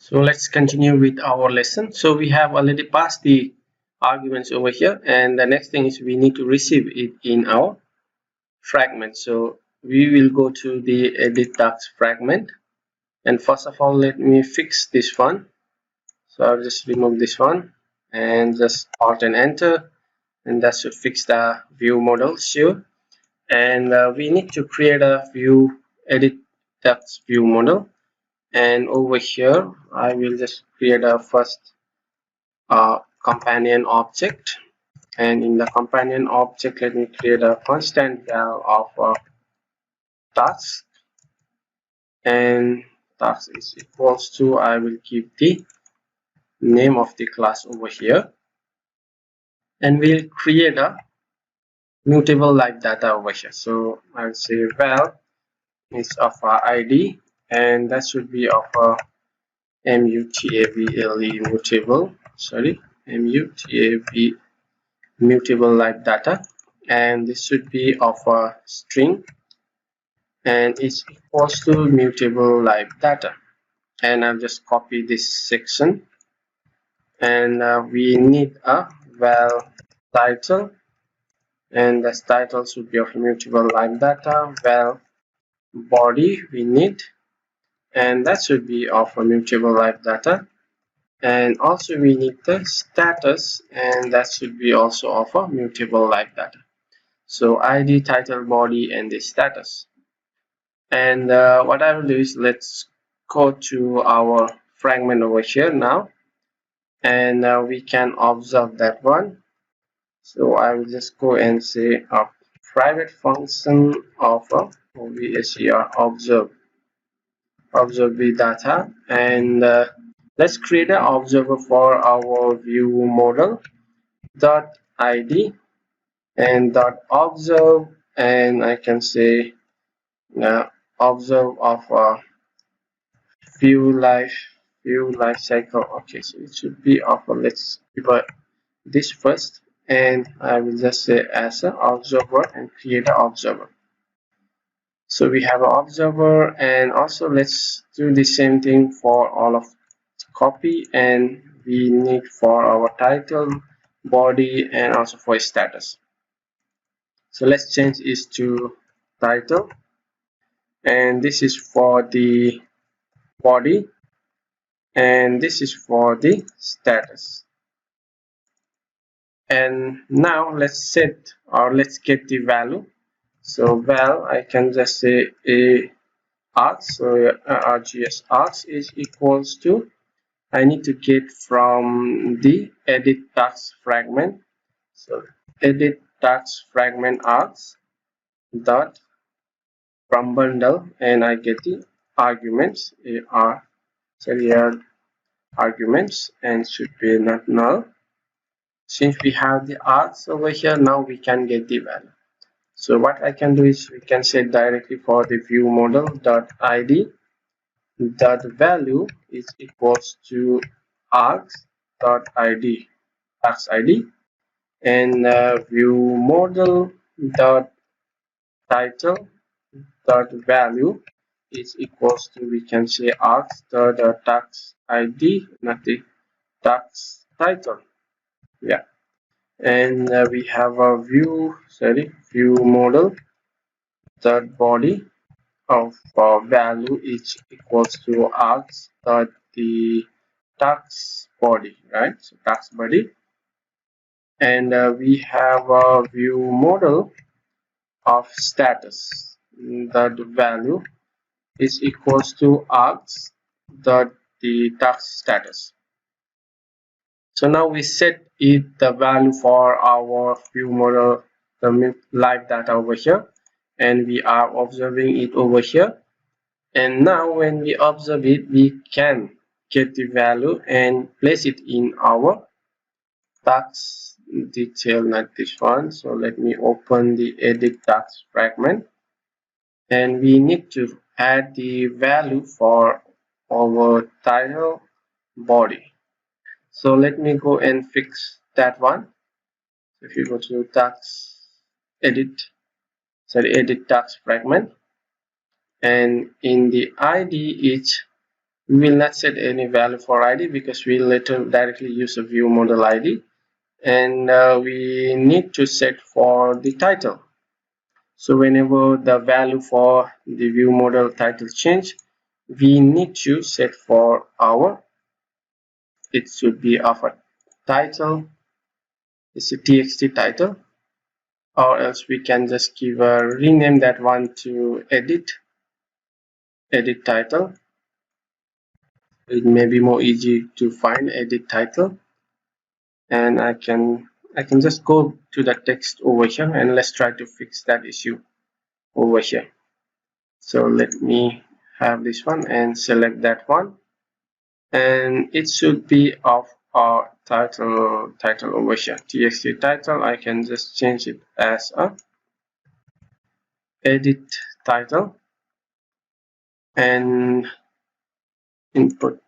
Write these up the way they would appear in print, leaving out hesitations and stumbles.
So let's continue with our lesson. So we have already passed the arguments over here, and the next thing is we need to receive it in our fragment. So we will go to the edit text fragment, and first of all let me fix this one. So I'll just remove this one and just alt and enter, and that should fix the view model. Sure. And we need to create a view edit text view model, and over here I will just create a first companion object, and in the companion object let me create a constant val of task, and task is equals to, I will keep the name of the class over here, and we'll create a mutable live data over here. So I'll say val is of id, and that should be of mutable mutable, sorry, mutable mutable live data, and this should be of a string, and it's equals to mutable live data. And I'll just copy this section, and we need a val title, and this title should be of mutable live data. Val body we need, and that should be of a mutable live data. And also we need the status, and that should be also of a mutable live data. So id, title, body, and the status. And what I will do is, let's go to our fragment over here now, and we can observe that one. So I will just go and say a private function of observe the data, and let's create an observer for our view model dot id and dot observe, and I can say observe of view life cycle. Okay, so it should be of let's give this first, and I will just say as an observer and create an observer. So we have an observer, and also let's do the same thing for all of copy, and we need for our title, body, and also for status. So let's change this to title, and this is for the body, and this is for the status. And now let's set, or let's get the value. So val, I can just say a args, so args args is equals to, I need to get from the edit text fragment. So edit text fragment args dot from bundle, and I get the arguments arguments, and should be not null. Since we have the args over here, now we can get the value. So what I can do is, we can set directly for the view model dot id dot value is equals to args dot id tax id, and view model dot title dot value is equals to, we can say args dot tax id, not the tax title. Yeah. And we have a view model dot body of value is equals to args dot the tax body, right? So tax body. And we have a view model of status, that value is equals to args dot the tax status. So now we set it the value for our view model, the live data over here, and we are observing it over here. And now when we observe it, we can get the value and place it in our tax detail, not this one. So let me open the edit tax fragment, and we need to add the value for our title, body. So let me go and fix that one. If you go to tax edit tax fragment, and in the id, We will not set any value for id because we later directly use a view model id, and we need to set for the title. So whenever the value for the view model title change, we need to set for our, it should be of a title, it's a txt title, or else we can just give a rename that one to edit title. It may be more easy to find edit title, and I can just go to the text over here, and let's try to fix that issue over here. So let me have this one and select that one, and it should be of our title over here, txt title. I can just change it as a edit title, and input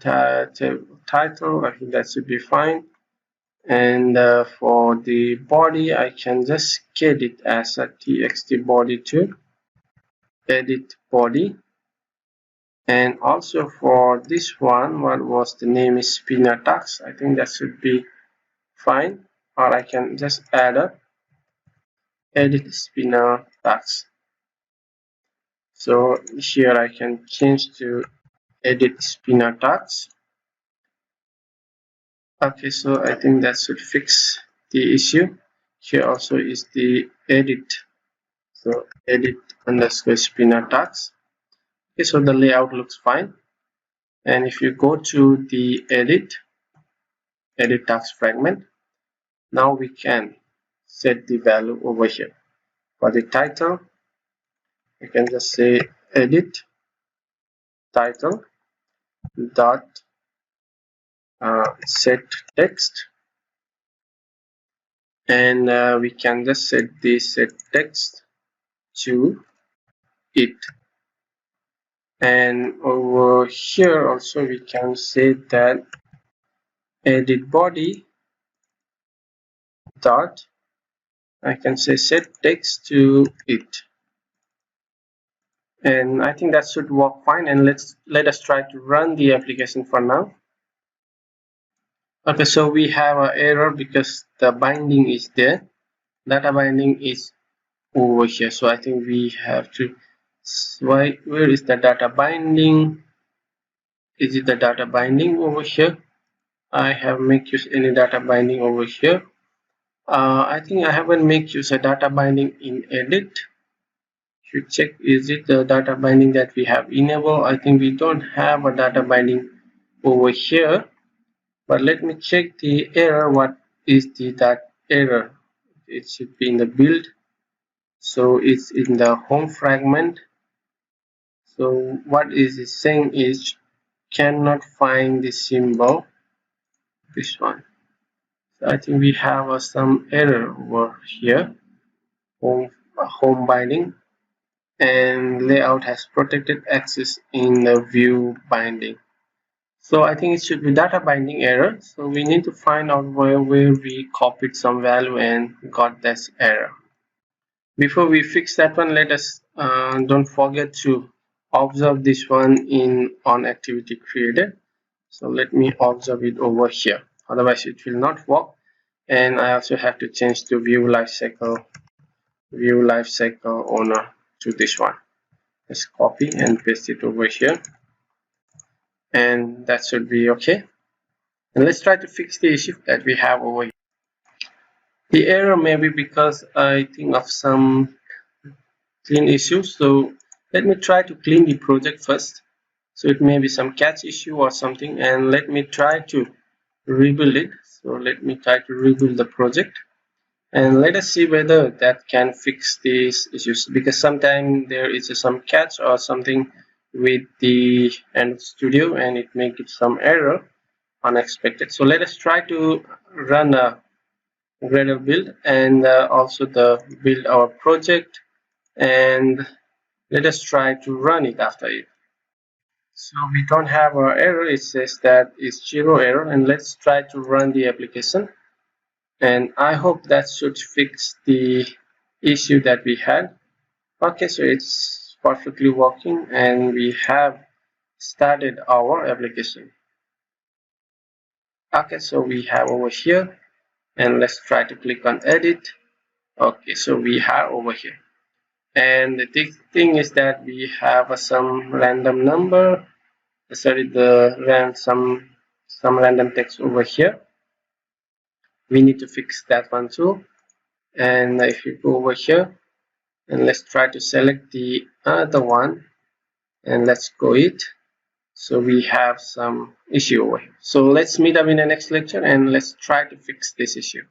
title, I think that should be fine. And for the body, I can just get it as a txt body to edit body. And also for this one, what was the name is spinner tags, I think that should be fine, or I can just add a edit spinner tags. So here I can change to edit spinner tags. Okay, so I think that should fix the issue. Here also is the edit, so edit underscore spinner tags. Okay, so the layout looks fine. And if you go to the edit tags fragment, now we can set the value over here. For the title, we can just say edit title dot set text, and we can just set the set text to it. And over here also we can say that edit body dot, I can say set text to it, and I think that should work fine. And let us try to run the application for now. Okay, so we have an error because the binding is there, data binding is over here. So I think we have to, where is the data binding? Is it the data binding over here? I have make use any data binding over here. I think I haven't make use of data binding in edit. Should check, is it the data binding that we have enabled? I think we don't have a data binding over here, but let me check the error. What is that error? It should be in the build, so it's in the home fragment. So what is it saying is cannot find the symbol, this one. So I think we have some error over here, home binding, and layout has protected access in the view binding. So I think it should be data binding error. So we need to find out where we copied some value and got this error. Before we fix that one, let us don't forget to observe this one in on activity created. So let me observe it over here, otherwise it will not work. And I also have to change to view lifecycle owner to this one. Let's copy and paste it over here, and that should be okay. And let's try to fix the issue that we have over here. The error may be because I think of some clean issues. So let me try to clean the project first. So it may be some catch issue or something, and let me try to rebuild it. So let me try to rebuild the project, and let us see whether that can fix these issues, because sometimes there is some catch or something with the Android Studio and it may give some error unexpected. So let us try to run a Gradle build and also the build our project, and let us try to run it after it. So we don't have an error, it says that it's zero error, and let's try to run the application, and I hope that should fix the issue that we had. Okay, so it's perfectly working, and we have started our application. Okay, so we have over here, and let's try to click on edit. Okay, so we have over here, and the thing is that we have some random number, sorry, some random text over here. We need to fix that one too. And if you go over here, and let's try to select the other one, and let's go it. So we have some issue over here. So let's meet up in the next lecture, and let's try to fix this issue.